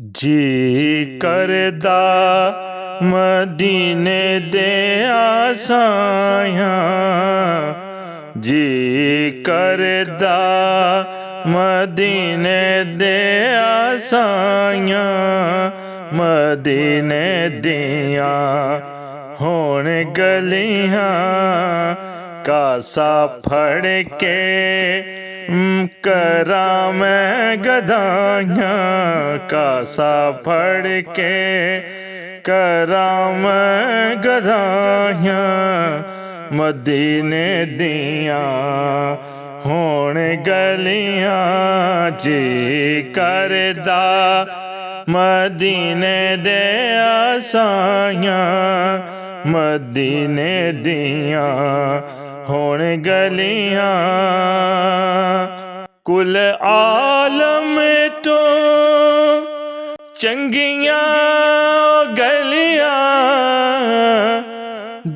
जी करदा मदीने दे आसायां, जी करदा मदीने दे आसायां, मदीने दियां होण गलियां, कासा फड़ के करा मैं गदाइयां, कासा फड़ के करा मैं गदाइयां, मदीने दियां होण गलियां। जी करदा मदीने दे आसायां, मदीने दियां होण गलियां। कुल आलम तो चंगियां गलियां,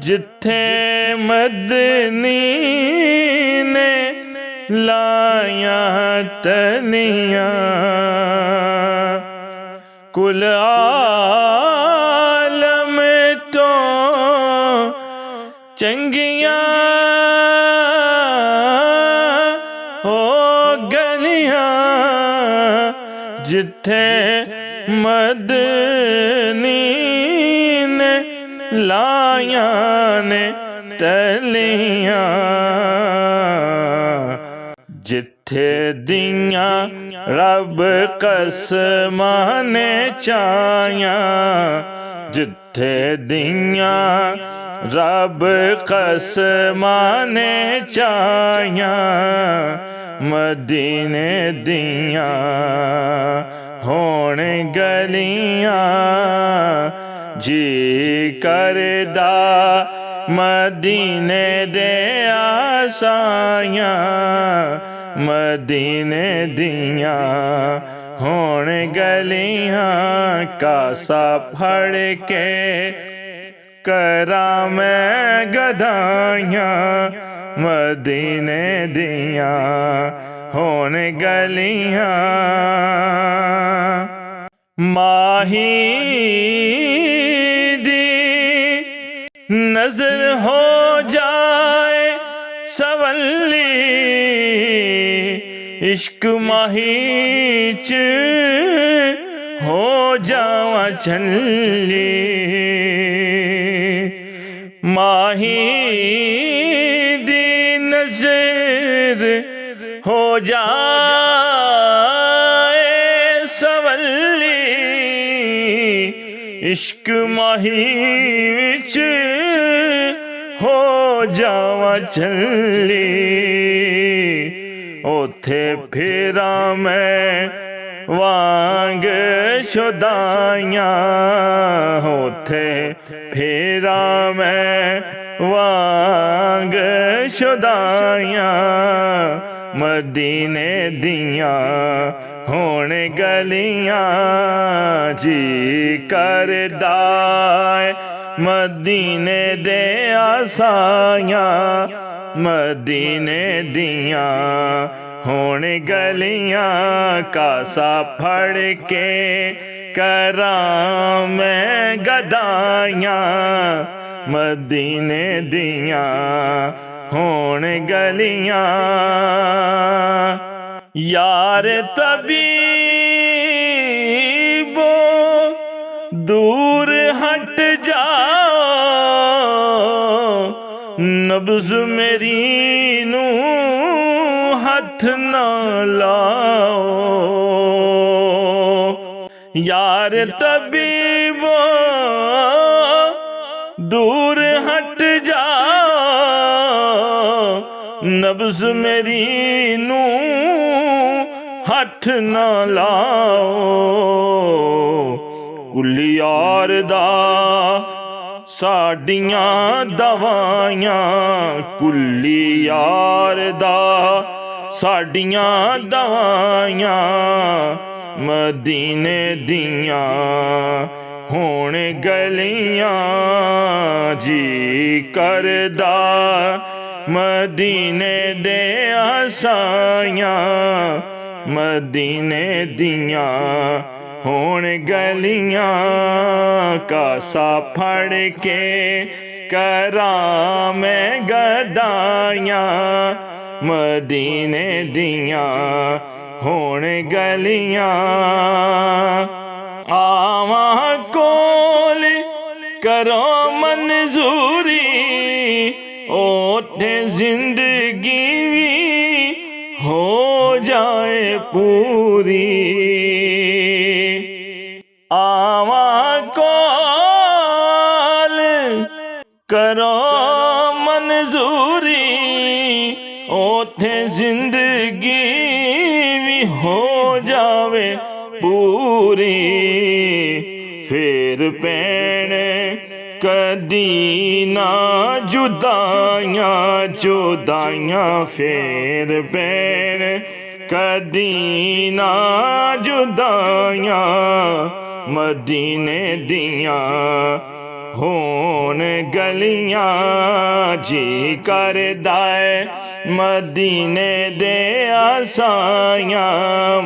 जिथे मदनी ने लाया तलियां। कुल आलम तो चंगियां गलियां, जिथे मदनी ने लाया ने तलियां। जिथे दियां रब कसमां ने चाया, जिथे दियां रब कसमां ने चाया, मदीने दियां होण गलियां। जी करदा मदीने दे आसायां, मदीने दियां होण गलियां, कासा फड़ के करा मैं गदाइयां, मदीने दियां होण गलियां। माही दी नजर हो जाए सवली, इश्क माही च हो जावा छल्ली। माही दी नजर हो जाए सवली, इश्क माही विच हो जावा छल्ली। ओथे फेरा मैं वांग शुदाइयां, ओथे फेरा मैं वांग शुदाइयां, मदीने दियां होण गलियां। जी करदा मदीने दे आसायां, मदीने दियां होण गलियां, कासा फड़ के करा मैं गदाइयां, मदीने दियां होण गलियां। यार तबीबो दूर हट जाओ, नब्ज़ मेरी नू हथ ना लाओ। यार तबीबो दूर हट जाओ, नब्ज़ मेरी नू हथ ना लाओ। कुल यार दा साडियां दवाइयां, कुल यार दा साडियां दवाइयां, मदीने दियां होण गलियां। जी करदा मदीने दे आसायां, मदीने दियां ਹੋਣ ਗਲੀਆਂ ਕਾਸਾ ਫੜ ਕੇ ਕਰਾਂ ਮੈਂ ਗਦਾਈਆਂ ਮਦੀਨੇ ਦੀਆਂ ਹੋਣ ਗਲੀਆਂ ਆਵਾਂ ਕੋਲ ਕਰੋ ਮਨਜ਼ੂਰੀ ओठे जिंदगी भी हो जाए पूरी आवा कॉल करो मंजूरी ओठे जिंदगी भी हो जावे पूरी फिर पैण कदी ना जुदाइयां जुदाइयां फेर पैण कदी ना जुदाइयां मदीने दियां होन गलियां जी करदा है मदीने दे आसाइयां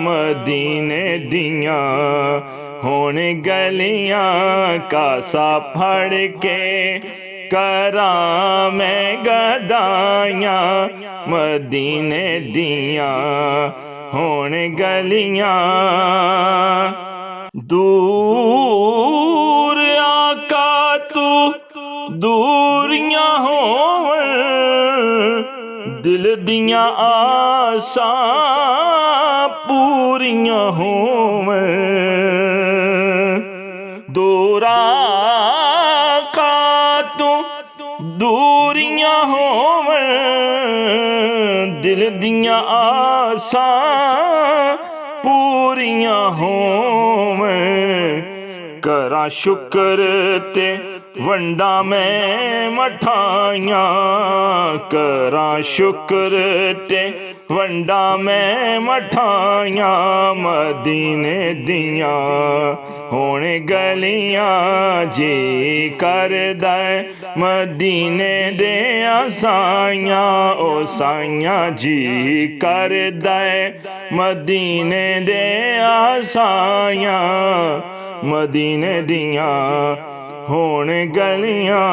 मदीने दियां होन गलियां कासा फड़ के करा मैं गदाइयां मदीने दियां होन गलियां दूर आका तू दूरियां होवन दिल दियां आसां पूरियां होवन दूरा का तू दूरियां होवन दिल दियां आसां पूरियां होवन करा शुक्र ते वंडा मैं मठाइयां करा शुक्र ते वंडा मैं मठाइयां मदीने दियां होन गलियां जी करदा मदीने दे साइयां ओ साइयां जी करदा मदीने दे साइयां मदीने दियां होन गलियां।